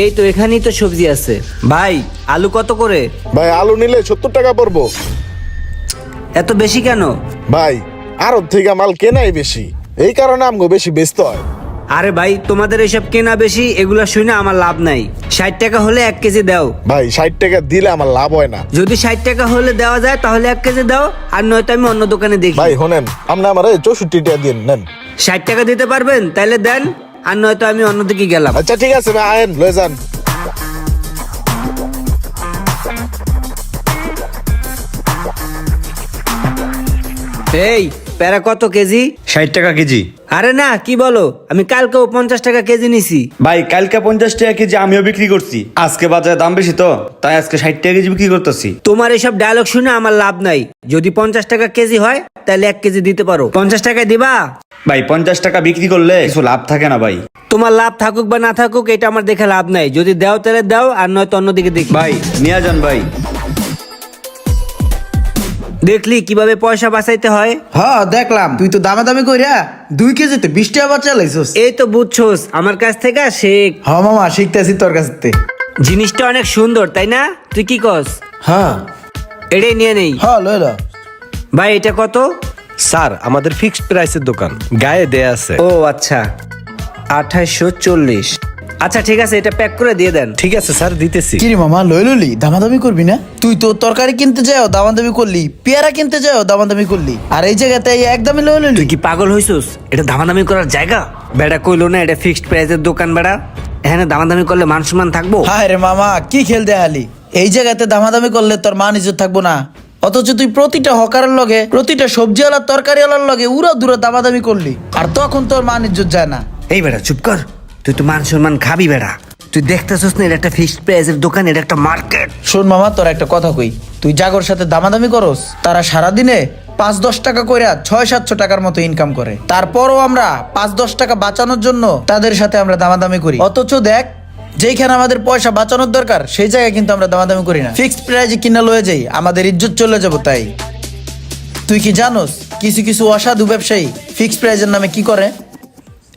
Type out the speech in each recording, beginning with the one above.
এই তো এখানেই তো সবজি আছে। ভাই আলু কত করে? ভাই আলু নিলে 70 টাকা পড়বো। এত বেশি কেন? ভাই আড়ত থেকে মাল কেনাই বেশি, এই কারণে আমগো বেশি বেচতে হয়। আরে ভাই তোমাদের এসব কেনা বেশি এগুলা শুনে আমার লাভ নাই। 60 টাকা হলে 1 কেজি দাও। ভাই 60 টাকা দিলে আমার লাভ হয় না। যদি 60 টাকা হলে দেওয়া যায় তাহলে 1 কেজি দাও, আর নয়তো আমি অন্য দোকানে দেখি। ভাই শোনেন, আপনি আমার 64 টাকা দিন নেন। 60 টাকা দিতে পারবেন? তাহলে দেন, আর নয়তো আমি অন্যদিকে গেলাম। আচ্ছা ঠিক আছে ভাই, আয়েন লয়ে যান। এই প্যারা কত কেজি? 60 টাকা কেজি। আরে না, কি বলো, আমি কালকেও 50 টাকা কেজি নিছি। ভাই কালকে 50 টাকা কেজি আমিও বিক্রি করছি, আজকে বাজারে দাম বেশি তো তাই আজকে 60 টাকা কেজি বিক্রি করতেছি। তোমার এসব ডায়লগ শুনে আমার লাভ নাই। যদি 50 টাকা কেজি হয় তাহলে 1 কেজি দিতে পারো। 50 টাকায় দিবা? ভাই 50 টাকা বিক্রি করলে কিছু লাভ থাকে না ভাই। তোমার লাভ থাকুক বা না থাকুক এটা আমার দেখে লাভ নাই। যদি দাও তাহলে দাও, আর নয়তো অন্যদিকে দেখি। ভাই নিয়ে যান ভাই। দেখলি কিভাবে পয়সা বাঁচাইতে হয়? হ্যাঁ দেখলাম, তুই তো দামাদামি কইরা 2 কেজিতে 20 টাকা বাঁচা লাইছস। এই তো বুঝছোস, আমার কাছ থেকে শেখ। হ্যাঁ মামা, শিখতেছি তোর কাছ থেকে। জিনিসটা অনেক সুন্দর তাই না? তুই কি কস? হ্যাঁ এটাই নিয়ে নেই। হ্যাঁ লই ল। ভাই এটা কত? স্যার আমাদের ফিক্সড প্রাইসের দোকান, গায়ে দেয়া আছে। ও আচ্ছা, 2840। আচ্ছা ঠিক আছে, এটা প্যাক করে দিয়ে দেন। ঠিক আছে স্যার, দিতেছি। কিরে মামা লই ললি, দামাদামি করবি না? তুই তো তরকারি কিনতে যাও দামাদামি করলি, পেয়ারা কিনতে যাও দামাদামি করলি, আর এই জায়গাতে একদমই লই ললি। তুই কি পাগল হইছিস? এটা দামাদামি করার জায়গা? বেড়া কইলো না এটা ফিক্সড প্রাইসের দোকান। বেড়া এখানে দামাদামি করলে মান সম্মান থাকবো? হায় রে মামা, কি খেল দেখালি? এই জায়গাতে দামাদামি করলে তোর মান ইজ্জত থাকবো না, অথচ তুই প্রতিটা হকারের লগে, প্রতিটা সবজিওয়ালার তরকারিওয়ালার লগে উড়া দূরে দামাদামি করলি, আর তখন তোর মান ইজ্জত যায় না। এই বেড়া চুপ কর, তুই তো মান সম্মান খাবি। বেড়া তুই দেখতেছিস না এটা একটা ফিক্সড প্রাইসের দোকান, এটা একটা মার্কেট। শোন মামা, তোর একটা কথা কই, তুই জাগর সাথে দামাদামি করস, তারা সারাদিনে 5-10 টাকা কইরা 600-700 টাকার মতো ইনকাম করে, তারপরও আমরা 5-10 টাকা বাঁচানোর জন্য তাদের সাথে আমরা দামাদামি করি। অথচ দেখ, যেইখানে আমাদের পয়সা বাঁচানোর দরকার সেই জায়গায় কিন্তু আমরা দামাদামি করি না, ফিক্সড প্রাইজে কিনা লয়ে যাই, আমাদের ইজ্জত চলে যাবো। তাই তুই কি জানোস কিছু কিছু অসাধু ব্যবসায়ী ফিক্সড প্রাইজের নামে কি করে?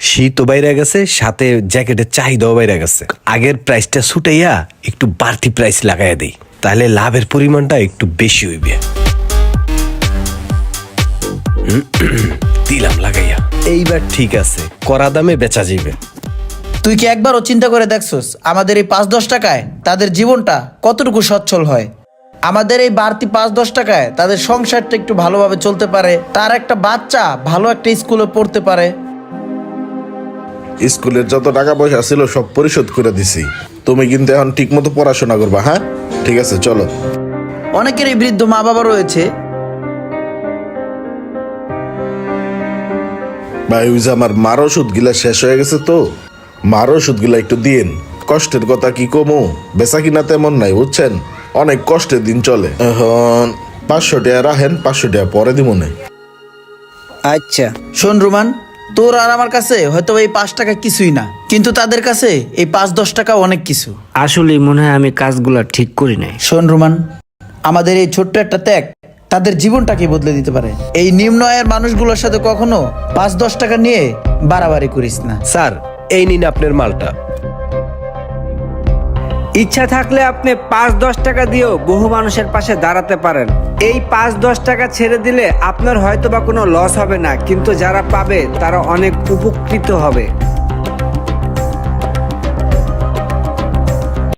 শীতও বাইরে গেছে, সাথে জ্যাকেটের চাহিদাও বাইরে গেছে। আগের প্রাইসটা ছুটাইয়া একটু বাড়তি প্রাইস লাগাইয়া দেই, তাহলে লাভের পরিমাণটা একটু বেশি হইবে। দিলাম লাগাইয়া, এইবার ঠিক আছে, করা দামে বেচা যাবে। তুই কি একবারও চিন্তা করে দেখছস আমাদের এই 5-10 টাকায় তাদের জীবনটা কতটুকু সচ্ছল হয়? আমাদের এই বাড়তি 5-10 টাকায় তাদের সংসারটা একটু ভালোভাবে চলতে পারে, তার একটা বাচ্চা ভালো একটা স্কুলে পড়তে পারে। স্কুলের যত টাকা পয়সা ছিল সব পরিশোধ করে দিছি, তুমি কিন্তু এখন ঠিক মতো পড়াশোনা করবা। হ্যাঁ ঠিক আছে, চলো। অনেকেরই বৃদ্ধ মা বাবা রয়েছে। ভাই ওই যে আমার মার ওষুধ গিলা শেষ হয়ে গেছে, তো মার ওষুধ গিলা একটু দিন। কষ্টের কথা কি কমু, বেচা কিনা তেমন নাই বুঝছেন, অনেক কষ্টের দিন চলে। এখন 500 টাকা রাখেন, 500 টাকা পরে দিব না। আচ্ছা শোন রুমান, তোর আর আমার কাছে হয়তো এই 5 টাকা কিছুই না, কিন্তু তাদের কাছে এই 5-10 টাকা অনেক কিছু। আসলে মনে হয় আমি কাজগুলা ঠিক করি নাই। শোন রুমান, আমাদের এই ছোট্ট একটা ত্যাগ তাদের জীবনটাকে বদলে দিতে পারে। এই নিম্ন আয়ের মানুষগুলোর সাথে কখনো 5-10 টাকা নিয়ে বাড়াবাড়ি করিস না। স্যার এই নিন আপনার মালটা। ইচ্ছা থাকলে আপনি 5-10 টাকা দিয়েও বহু মানুষের পাশে দাঁড়াতে পারেন। এই 5-10 টাকা ছেড়ে দিলে আপনার হয়তো বা কোনো লস হবে না, কিন্তু যারা পাবে তারা অনেক উপকৃত হবে।